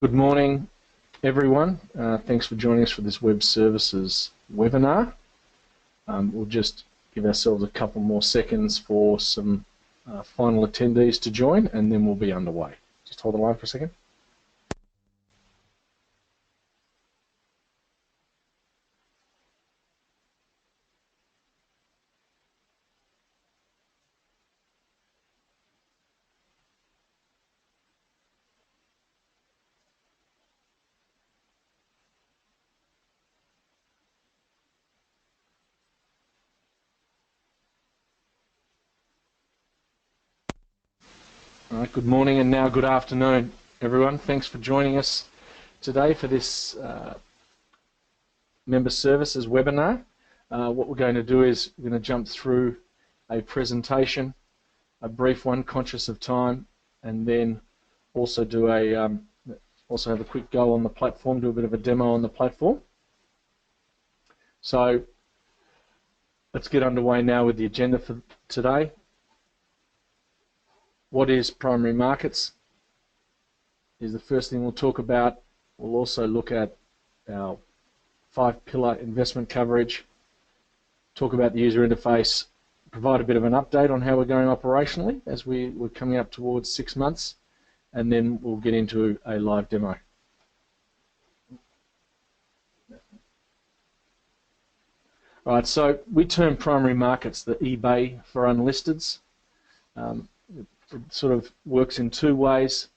Good morning, everyone. Thanks for joining us for this web services webinar. We'll just give ourselves a couple more seconds for some final attendees to join, and then we'll be underway. Just hold the line for a second. All right, good morning and now good afternoon, everyone. Thanks for joining us today for this member services webinar. What we're going to do is we're going to jump through a presentation, a brief one, conscious of time, and then also do also have a quick go on the platform, do a bit of a demo on the platform. So let's get underway now with the agenda for today. What is primary markets is the first thing we'll talk about. We'll also look at our 5-pillar investment coverage, talk about the user interface, provide a bit of an update on how we're going operationally as we're coming up towards 6 months, and then we'll get into a live demo. All right, so we term primary markets the eBay for unlisteds. It sort of works in two ways.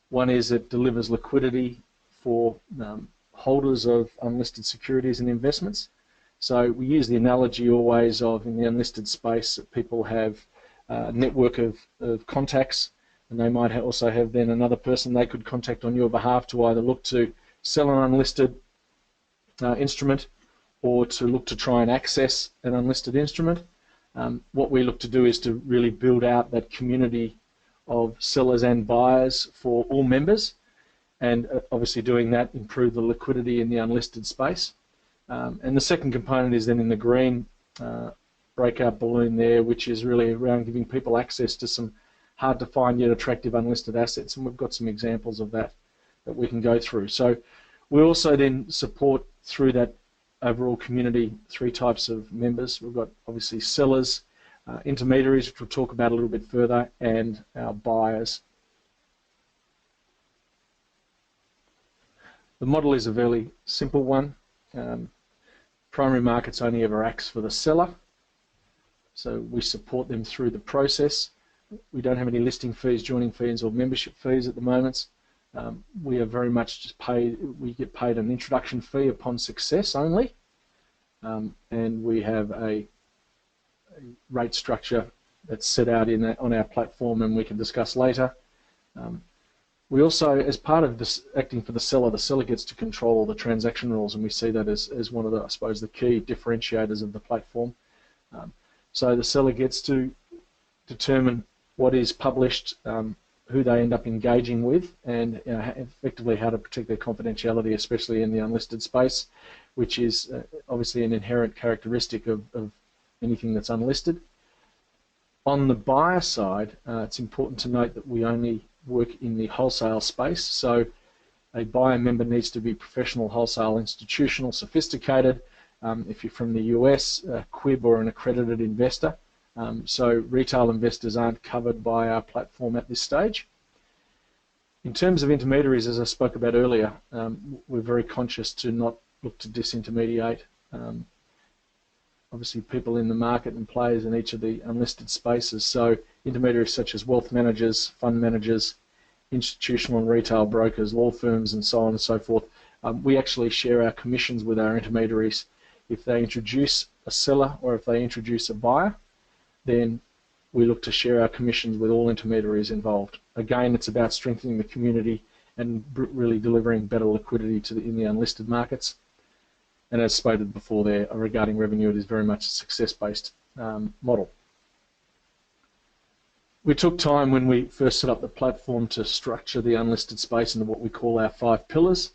One is it delivers liquidity for holders of unlisted securities and investments. So we use the analogy always of, in the unlisted space, that people have a network of contacts, and they might also have then another person they could contact on your behalf to either look to sell an unlisted instrument or to look to try and access an unlisted instrument. What we look to do is to really build out that community of sellers and buyers for all members, and obviously doing that improve the liquidity in the unlisted space. And the second component is then in the green breakout balloon there, which is really around giving people access to some hard to find yet attractive unlisted assets, and we've got some examples of that we can go through. So we also then support through that overall community 3 types of members. We've got obviously sellers, intermediaries, which we'll talk about a little bit further, and our buyers. The model is a very simple one. Primary markets only ever acts for the seller, so we support them through the process. We don't have any listing fees, joining fees, or membership fees at the moment. We are very much just paid. We get paid an introduction fee upon success only, and we have a rate structure that's set out on our platform, and we can discuss later. We also, as part of this acting for the seller gets to control all the transaction rules, and we see that as one of the, I suppose, the key differentiators of the platform. So the seller gets to determine what is published, who they end up engaging with, and effectively how to protect their confidentiality, especially in the unlisted space, which is obviously an inherent characteristic of anything that's unlisted. On the buyer side, it's important to note that we only work in the wholesale space, so a buyer member needs to be professional, wholesale, institutional, sophisticated. If you're from the US, a QIB or an accredited investor. So retail investors aren't covered by our platform at this stage. In terms of intermediaries, as I spoke about earlier, we're very conscious to not look to disintermediate. Obviously people in the market and players in each of the unlisted spaces, so intermediaries such as wealth managers, fund managers, institutional and retail brokers, law firms, and so on and so forth. We actually share our commissions with our intermediaries. If they introduce a seller or if they introduce a buyer, then we look to share our commissions with all intermediaries involved. Again, it's about strengthening the community and really delivering better liquidity in the unlisted markets. And as stated before there, regarding revenue, it is very much a success-based model. We took time when we first set up the platform to structure the unlisted space into what we call our 5 pillars.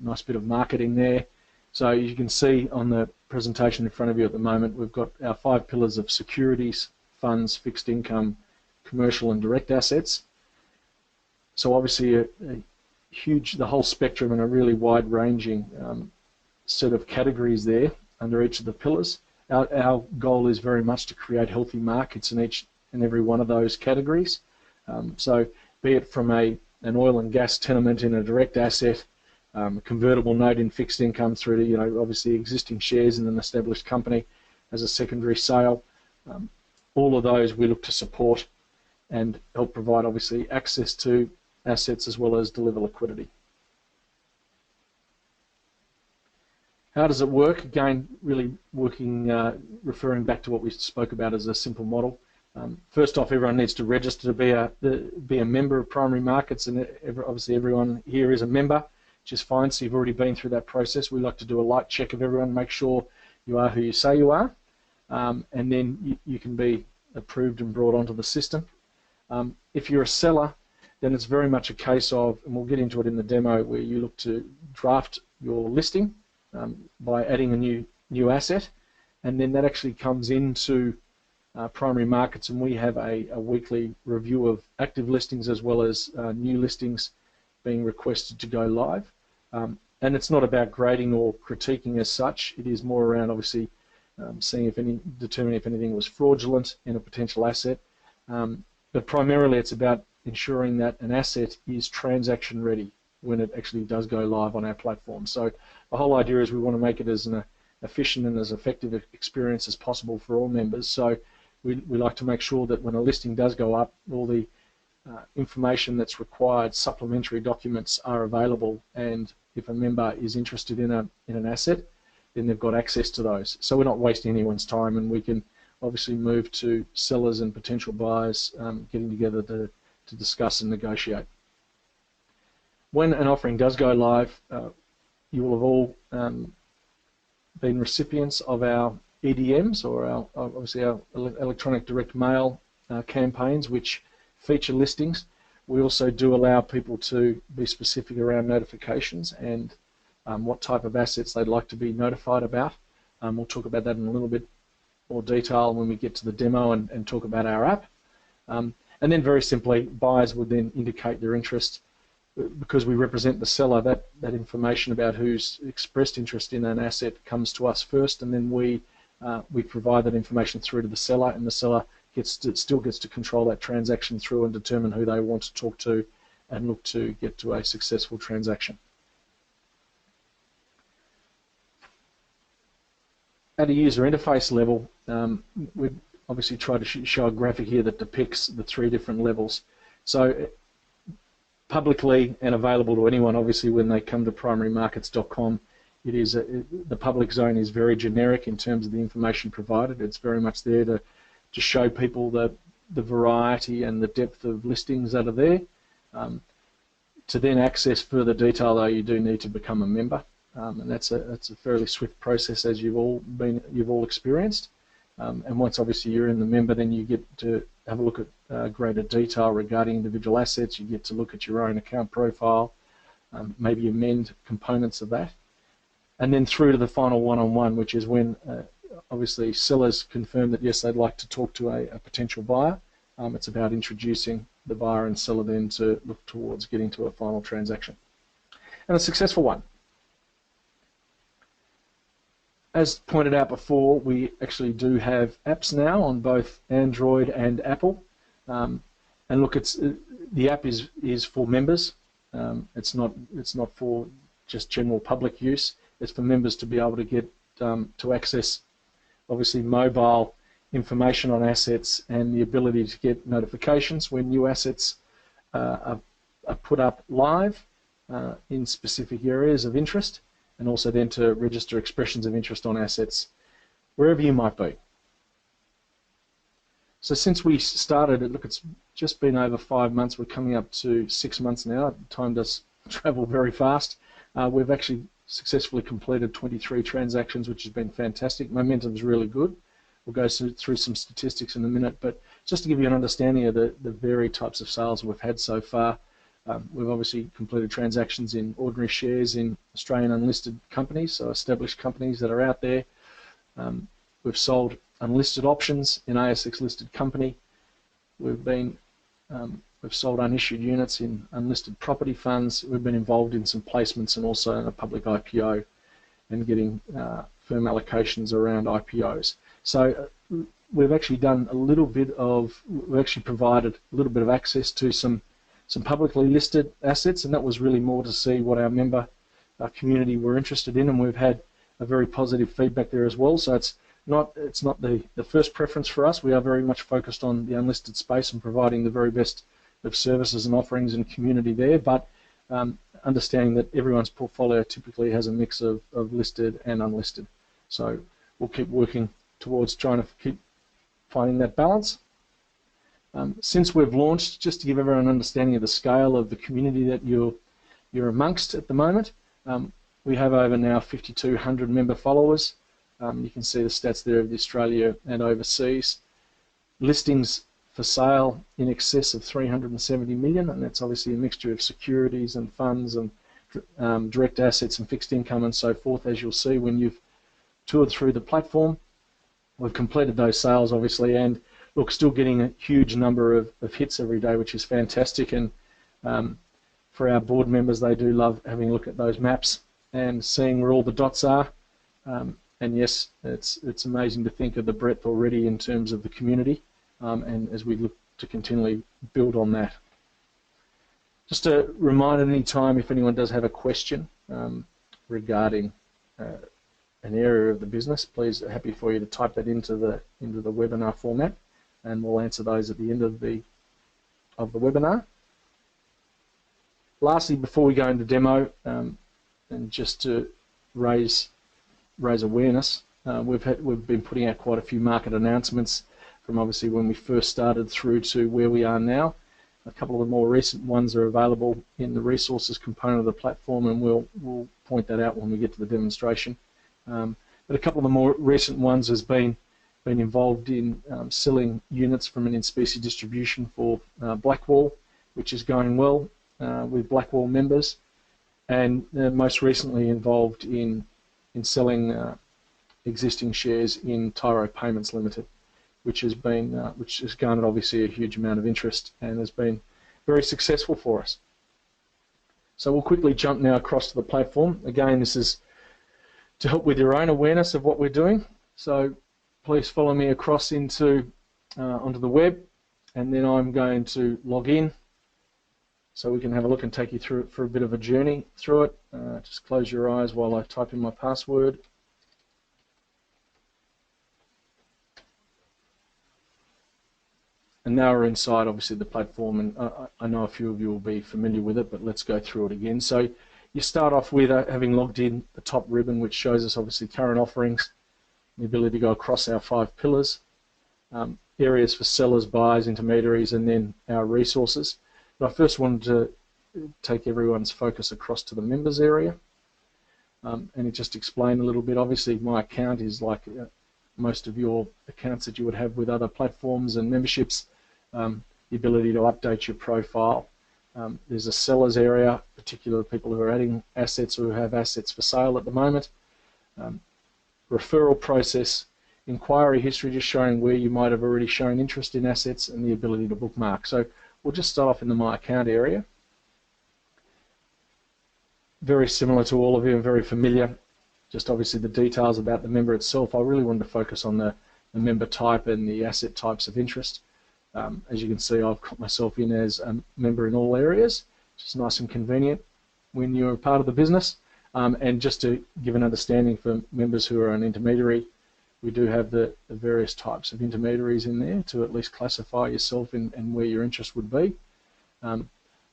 Nice bit of marketing there. So you can see on the presentation in front of you at the moment, we've got our 5 pillars of securities, funds, fixed income, commercial and direct assets. So obviously the whole spectrum and a really wide-ranging set of categories there under each of the pillars. Our goal is very much to create healthy markets in each and every one of those categories. So be it from an oil and gas tenement in a direct asset, a convertible note in fixed income through to, obviously existing shares in an established company as a secondary sale. All of those we look to support and help provide, obviously, access to assets as well as deliver liquidity. How does it work? Again, really referring back to what we spoke about as a simple model. First off, everyone needs to register to be a member of Primary Markets, and obviously everyone here is a member, which is fine, so you've already been through that process. We like to do a light check of everyone, make sure you are who you say you are, and then you can be approved and brought onto the system. If you're a seller, then it's very much a case of, and we'll get into it in the demo, where you look to draft your listing by adding a new asset, and then that actually comes into Primary Markets, and we have a weekly review of active listings as well as new listings being requested to go live. And it's not about grading or critiquing as such. It is more around, obviously, determining if anything was fraudulent in a potential asset. But primarily it's about ensuring that an asset is transaction ready when it actually does go live on our platform. So the whole idea is we want to make it as an efficient and as effective experience as possible for all members. So we like to make sure that when a listing does go up, all the information that's required, supplementary documents, are available, and if a member is interested in an asset, then they've got access to those. So we're not wasting anyone's time, and we can obviously move to sellers and potential buyers getting together to discuss and negotiate. When an offering does go live, you will have all been recipients of our EDMs, or obviously our electronic direct mail campaigns, which feature listings. We also do allow people to be specific around notifications and what type of assets they'd like to be notified about. We'll talk about that in a little bit more detail when we get to the demo and talk about our app. And then very simply, buyers would then indicate their interest. Because we represent the seller, that information about who's expressed interest in an asset comes to us first, and then we provide that information through to the seller, and the seller still gets to control that transaction through and determine who they want to talk to and look to get to a successful transaction. At a user interface level, we obviously try to show a graphic here that depicts the 3 different levels. So publicly and available to anyone, obviously, when they come to primarymarkets.com, it is the public zone is very generic in terms of the information provided. It's very much there to show people the variety and the depth of listings that are there. To then access further detail, though, you do need to become a member, and that's a fairly swift process, as you've all experienced. And once obviously you're in the member, then you get to have a look at greater detail regarding individual assets. You get to look at your own account profile, maybe amend components of that, and then through to the final one-on-one, which is when obviously sellers confirm that yes, they'd like to talk to a potential buyer. It's about introducing the buyer and seller then to look towards getting to a final transaction, and a successful one. As pointed out before, we actually do have apps now on both Android and Apple. And look, the app is for members. It's not for just general public use. It's for members to be able to get to access, obviously, mobile information on assets and the ability to get notifications when new assets are put up live in specific areas of interest, and also then to register expressions of interest on assets wherever you might be. So since we started it, look, it's just been over 5 months. We're coming up to 6 months now. Time does travel very fast. We've actually successfully completed 23 transactions, which has been fantastic. Momentum is really good. We'll go through some statistics in a minute, but just to give you an understanding of the varied types of sales we've had so far, we've obviously completed transactions in ordinary shares in Australian unlisted companies, so established companies that are out there. We've sold unlisted options in ASX listed company. We've been We've sold unissued units in unlisted property funds. We've been involved in some placements and also in a public IPO and getting firm allocations around IPOs. So we've actually done a little bit of, we've actually provided a little bit of access to some publicly listed assets, and that was really more to see what our member community were interested in, and we've had a very positive feedback there as well. So it's not the first preference for us. We are very much focused on the unlisted space and providing the very best of services and offerings and community there, but understanding that everyone's portfolio typically has a mix of listed and unlisted. So we'll keep working towards trying to keep finding that balance. Since we've launched, just to give everyone an understanding of the scale of the community that you're amongst at the moment, we have over now 5,200 member followers. You can see the stats there of Australia and overseas. Listings for sale in excess of 370 million, and that's obviously a mixture of securities and funds and direct assets and fixed income and so forth, as you'll see when you've toured through the platform. We've completed those sales obviously, and look, still getting a huge number of hits every day, which is fantastic. And for our board members, they do love having a look at those maps and seeing where all the dots are. And yes, it's amazing to think of the breadth already in terms of the community, and as we look to continually build on that. Just a reminder, at any time, if anyone does have a question regarding an area of the business, please, happy for you to type that into the webinar format, and we'll answer those at the end of the webinar. Lastly, before we go into demo, and just to raise awareness, we've been putting out quite a few market announcements from obviously when we first started through to where we are now. A couple of the more recent ones are available in the resources component of the platform, and we'll point that out when we get to the demonstration. But a couple of the more recent ones has been involved in selling units from an in-specie distribution for Blackwall, which is going well with Blackwall members, and most recently involved in selling existing shares in Tyro Payments Limited, which has garnered obviously a huge amount of interest and has been very successful for us. So we'll quickly jump now across to the platform. Again, this is to help with your own awareness of what we're doing. So please follow me across onto the web, and then I'm going to log in so we can have a look and take you through it for a bit of a journey through it. Just close your eyes while I type in my password. And now we're inside, obviously, the platform, and I know a few of you will be familiar with it, but let's go through it again. So you start off with having logged in the top ribbon, which shows us obviously current offerings, the ability to go across our 5 pillars, areas for sellers, buyers, intermediaries, and then our resources. But I first wanted to take everyone's focus across to the members area, and just explain a little bit. Obviously, my account is like most of your accounts that you would have with other platforms and memberships. The ability to update your profile. There's a sellers area, particularly people who are adding assets or who have assets for sale at the moment. Referral process, inquiry history, just showing where you might have already shown interest in assets, and the ability to bookmark. So we'll just start off in the My Account area. Very similar to all of you and very familiar. Just obviously the details about the member itself. I really wanted to focus on the member type and the asset types of interest. As you can see, I've got myself in as a member in all areas, which is nice and convenient when you're a part of the business. And just to give an understanding for members who are an intermediary, we do have the various types of intermediaries in there to at least classify yourself and where your interest would be.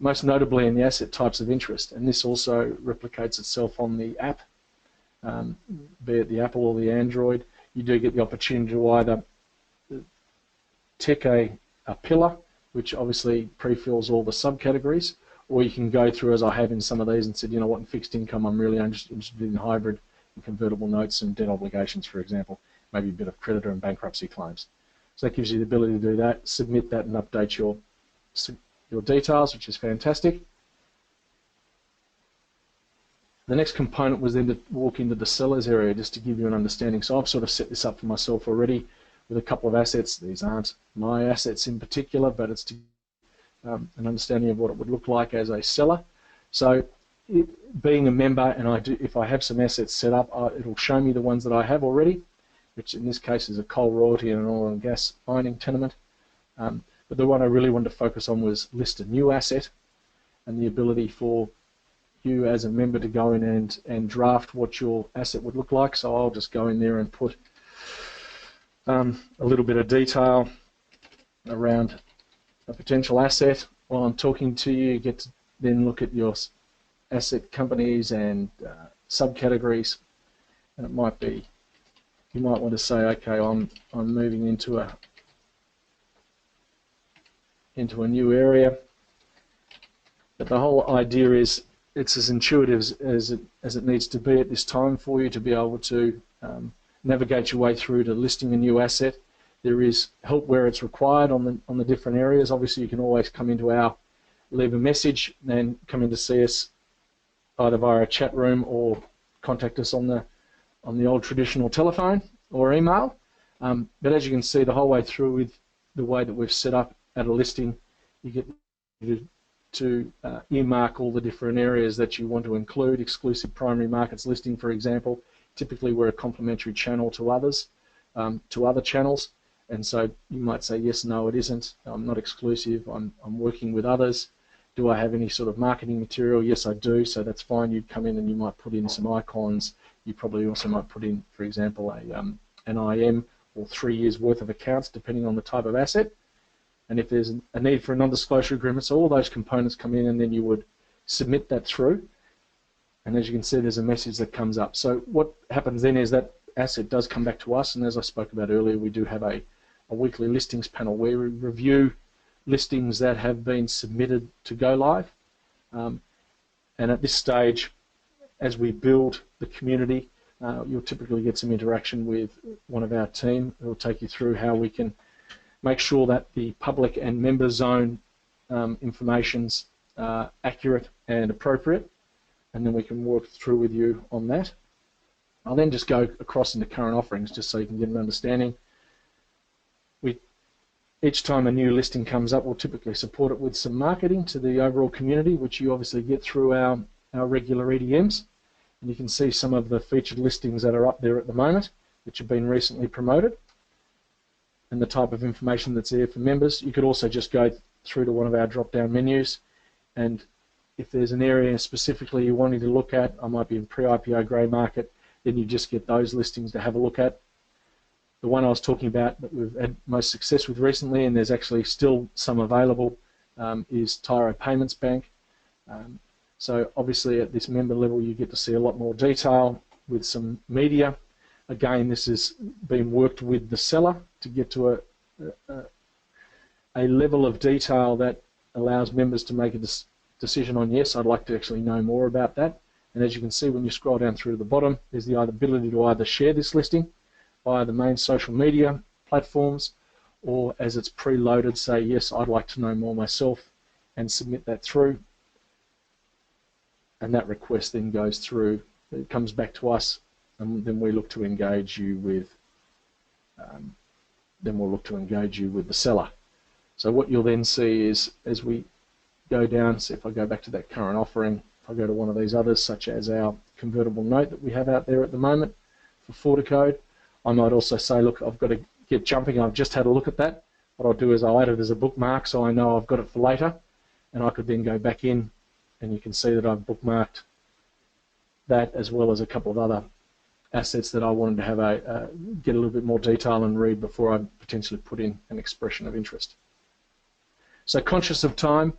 Most notably in the asset types of interest, and this also replicates itself on the app, be it the Apple or the Android. You do get the opportunity to either tick a pillar, which obviously pre-fills all the subcategories, or you can go through, as I have in some of these, and said, you know what, in fixed income I'm really interested in hybrid and convertible notes and debt obligations, for example, maybe a bit of creditor and bankruptcy claims. So that gives you the ability to do that, submit that and update your details, which is fantastic. The next component was then to walk into the sellers area, just to give you an understanding. So I've sort of set this up for myself already with a couple of assets. These aren't my assets in particular, but it's to an understanding of what it would look like as a seller. So being a member, and if I have some assets set up, it'll show me the ones that I have already, which in this case is a coal royalty and an oil and gas mining tenement. But the one I really wanted to focus on was list a new asset, and the ability for you as a member to go in and draft what your asset would look like. So I'll just go in there and put a little bit of detail around a potential asset. While I'm talking to you, you get to then look at your asset companies and subcategories, and it might be, you might want to say, okay, I'm moving into a new area. But the whole idea is it's as intuitive as it needs to be at this time for you to be able to navigate your way through to listing a new asset. There is help where it's required on the different areas. Obviously, you can always come into leave a message and come in to see us either via a chat room or contact us on the old traditional telephone or email. But as you can see, the whole way through with the way that we've set up at a listing, you get to earmark all the different areas that you want to include. Exclusive primary markets listing, for example. Typically, we're a complementary channel to others, to other channels, and so you might say, yes, no, it isn't. I'm not exclusive. I'm working with others. Do I have any sort of marketing material? Yes, I do. So that's fine. You'd come in and you might put in some icons. You probably also might put in, for example, an IM or 3 years worth of accounts, depending on the type of asset. And if there's a need for a non-disclosure agreement, so all those components come in, and then you would submit that through. And as you can see, there's a message that comes up. So what happens then is that asset does come back to us, and as I spoke about earlier, we do have a weekly listings panel where we review listings that have been submitted to go live. And at this stage, as we build the community, you'll typically get some interaction with one of our team who will take you through how we can make sure that the public and member zone information's accurate and appropriate, and then we can work through with you on that. I'll then just go across into current offerings just so you can get an understanding. Each time a new listing comes up, we'll typically support it with some marketing to the overall community, which you obviously get through our regular EDMs. And you can see some of the featured listings that are up there at the moment, which have been recently promoted, and the type of information that's there for members. You could also just go through to one of our drop-down menus, and if there's an area specifically you're wanting to look at, I might be in pre-IPO grey market, then you just get those listings to have a look at. The one I was talking about that we've had most success with recently, and there's actually still some available, is Tyro Payments Bank. So obviously at this member level you get to see a lot more detail with some media. Again, this has been worked with the seller to get to a level of detail that allows members to make a decision on, yes, I'd like to actually know more about that. And as you can see, when you scroll down through to the bottom, there's the ability to either share this listing via the main social media platforms, or as it's preloaded, say, yes, I'd like to know more myself, and submit that through. And that request then goes through, it comes back to us, and then we look to engage you with, the seller. So what you'll then see is, as we go down, so if I go back to that current offering, if I go to one of these others, such as our convertible note that we have out there at the moment for Forticode, I might also say, look, I've got to get jumping, I've just had a look at that. What I'll do is I'll add it as a bookmark so I know I've got it for later, and I could then go back in, and you can see that I've bookmarked that, as well as a couple of other assets that I wanted to have get a little bit more detail and read before I potentially put in an expression of interest. So conscious of time,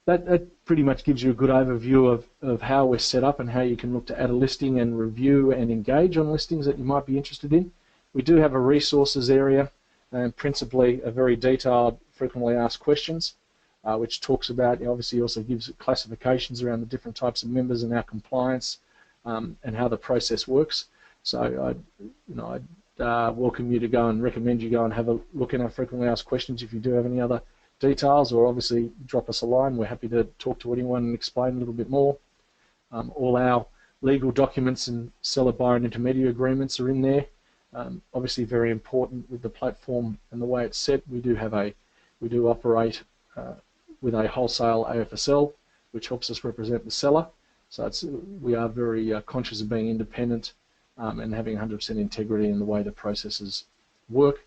that pretty much gives you a good overview of how we're set up and how you can look to add a listing and review and engage on listings that you might be interested in. We do have a resources area, and principally a very detailed frequently asked questions, which talks about, obviously also gives classifications around the different types of members and our compliance, and how the process works. So I'd welcome you to go and recommend you go and have a look in our frequently asked questions if you do have any other details, or obviously drop us a line. We're happy to talk to anyone and explain a little bit more. All our legal documents and seller, buyer and intermediary agreements are in there. Obviously very important with the platform and the way it's set. We do operate with a wholesale AFSL, which helps us represent the seller. So we are very conscious of being independent and having 100% integrity in the way the processes work.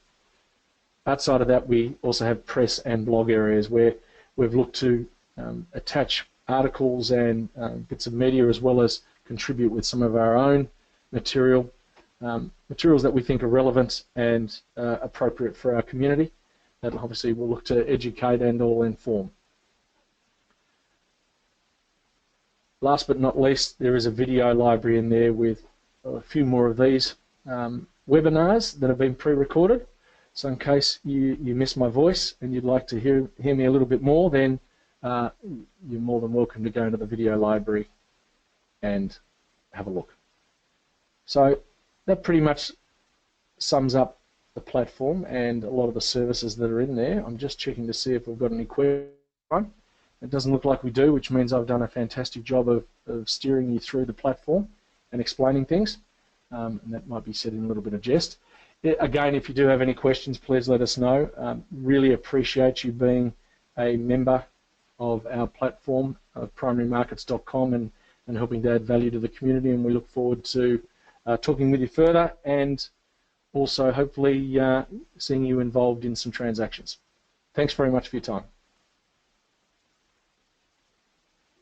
Outside of that, we also have press and blog areas where we've looked to attach articles and bits of media, as well as contribute with some of our own materials that we think are relevant and appropriate for our community. That obviously we'll look to educate and or inform. Last but not least, there is a video library in there with a few more of these webinars that have been pre-recorded. So in case you miss my voice and you'd like to hear me a little bit more, then you're more than welcome to go into the video library and have a look. So that pretty much sums up the platform and a lot of the services that are in there. I'm just checking to see if we've got any questions. It doesn't look like we do, which means I've done a fantastic job of steering you through the platform and explaining things. And that might be said in a little bit of jest. Again, if you do have any questions, please let us know. Really appreciate you being a member of our platform, PrimaryMarkets.com, and helping to add value to the community. And we look forward to talking with you further and also hopefully seeing you involved in some transactions. Thanks very much for your time.